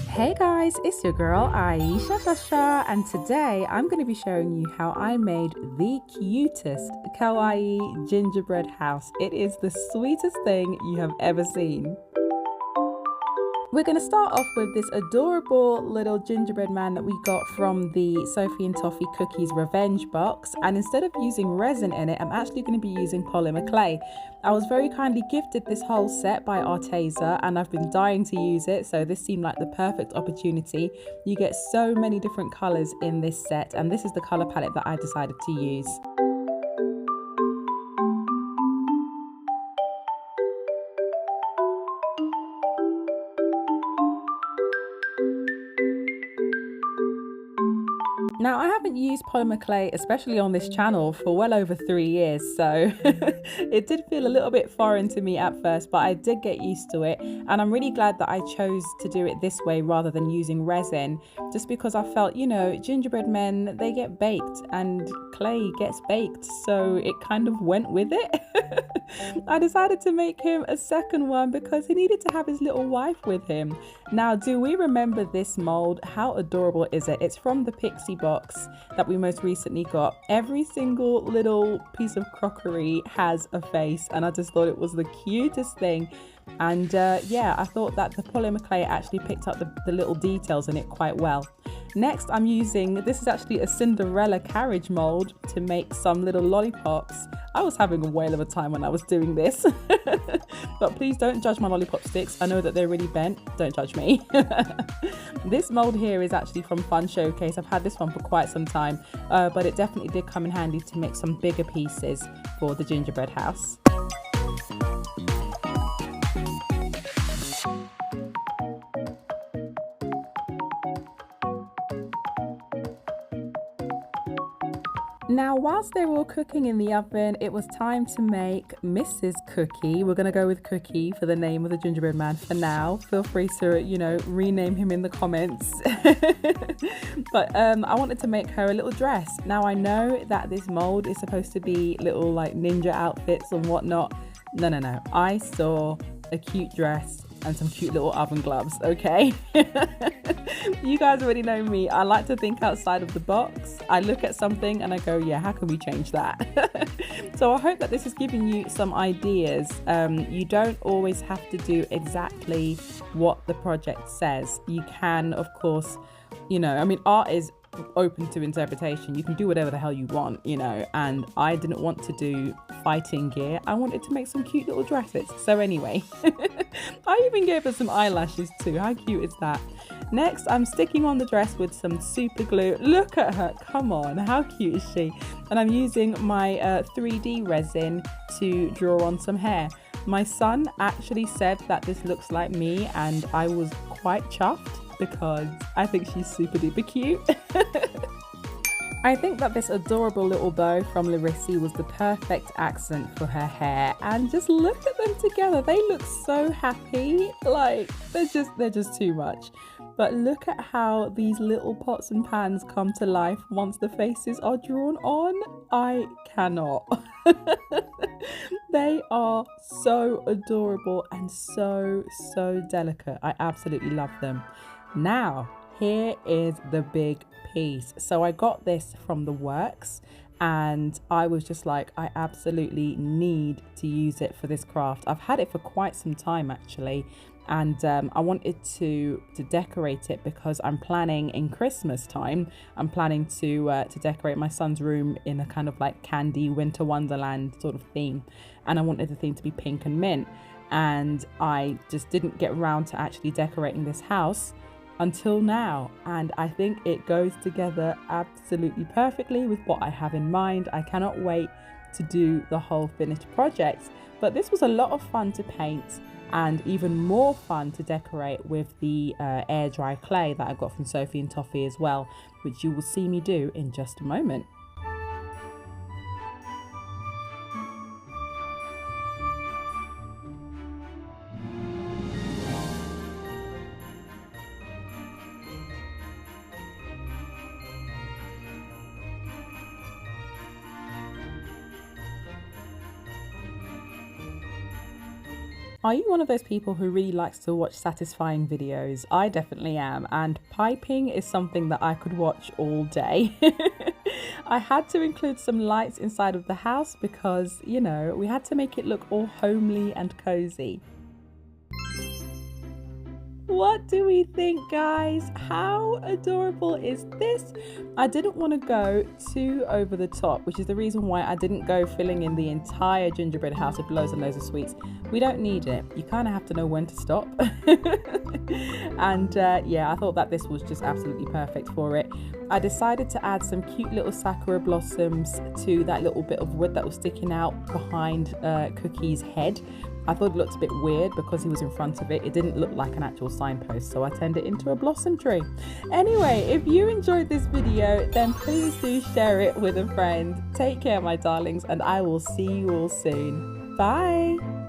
Hey guys, it's your girl Ayesha, and today I'm going to be showing you how I made the cutest kawaii gingerbread house. It is the sweetest thing you have ever seen. We're going to start off with this adorable little gingerbread man that we got from the Sophie and Toffee Cookies Revenge box, and instead of using resin in it, I'm actually going to be using polymer clay. I was very kindly gifted this whole set by Arteza and I've been dying to use it, so this seemed like the perfect opportunity. You get so many different colours in this set, and this is the colour palette that I decided to use. Now, I haven't used polymer clay, especially on this channel, for well over 3 years, so it did feel a little bit foreign to me at first, but I did get used to it, and I'm really glad that I chose to do it this way rather than using resin, just because I felt, you know, gingerbread men, they get baked and clay gets baked, so it kind of went with it. I decided to make him a second one because he needed to have his little wife with him. Now, do we remember this mold? How adorable is it? It's from the Pixie box that we most recently got. Every single little piece of crockery has a face, and I just thought it was the cutest thing. And yeah, I thought that the polymer clay actually picked up the little details in it quite well. Next, I'm using, this is actually a Cinderella carriage mold to make some little lollipops. I was having a whale of a time when I was doing this. But please don't judge my lollipop sticks. I know that they're really bent. Don't judge me. This mold here is actually from Fun Showcase. I've had this one for quite some time, but it definitely did come in handy to make some bigger pieces for the gingerbread house. Now, whilst they were all cooking in the oven, it was time to make Mrs. Cookie. We're going to go with Cookie for the name of the gingerbread man for now. Feel free to, you know, rename him in the comments. But I wanted to make her a little dress. Now, I know that this mold is supposed to be little like ninja outfits and whatnot. No. I saw a cute dress and some cute little oven gloves, okay? You guys already know me. I like to think outside of the box. I look at something and I go, yeah, how can we change that? So I hope that this is giving you some ideas. You don't always have to do exactly what the project says. You can, of course, you know, I mean, art is open to interpretation. You can do whatever the hell you want, you know, and I didn't want to do fighting gear. I wanted to make some cute little dresses. So anyway, I even gave her some eyelashes too. How cute is that? Next, I'm sticking on the dress with some super glue. Look at her, come on, how cute is she? And I'm using my 3D resin to draw on some hair. My son actually said that this looks like me, and I was quite chuffed because I think she's super duper cute. I think that this adorable little bow from Larissi was the perfect accent for her hair, and just look at them together. They look so happy, like they're just too much. But look at how these little pots and pans come to life once the faces are drawn on. I cannot. They are so adorable and so delicate. I absolutely love them. Now, here is the big piece. So I got this from the works and I was just like, I absolutely need to use it for this craft. I've had it for quite some time actually, and I wanted to decorate it because I'm planning in Christmas time. I'm planning to decorate my son's room in a kind of like candy winter wonderland sort of theme, and I wanted the theme to be pink and mint. And I just didn't get around to actually decorating this house until now, and I think it goes together absolutely perfectly with what I have in mind. I cannot wait to do the whole finished project. But this was a lot of fun to paint, and even more fun to decorate with the air dry clay that I got from Sophie and Toffee as well, which you will see me do in just a moment. Are you one of those people who really likes to watch satisfying videos? I definitely am, and piping is something that I could watch all day. I had to include some lights inside of the house because, you know, we had to make it look all homely and cozy. What do we think, guys? How adorable is this? I didn't want to go too over the top, which is the reason why I didn't go filling in the entire gingerbread house with loads and loads of sweets. We don't need it. You kind of have to know when to stop. And yeah, I thought that this was just absolutely perfect for it. I decided to add some cute little sakura blossoms to that little bit of wood that was sticking out behind Cookie's head. I thought it looked a bit weird because he was in front of it. It didn't look like an actual signpost, so I turned it into a blossom tree. Anyway, if you enjoyed this video, then please do share it with a friend. Take care, my darlings, and I will see you all soon. Bye!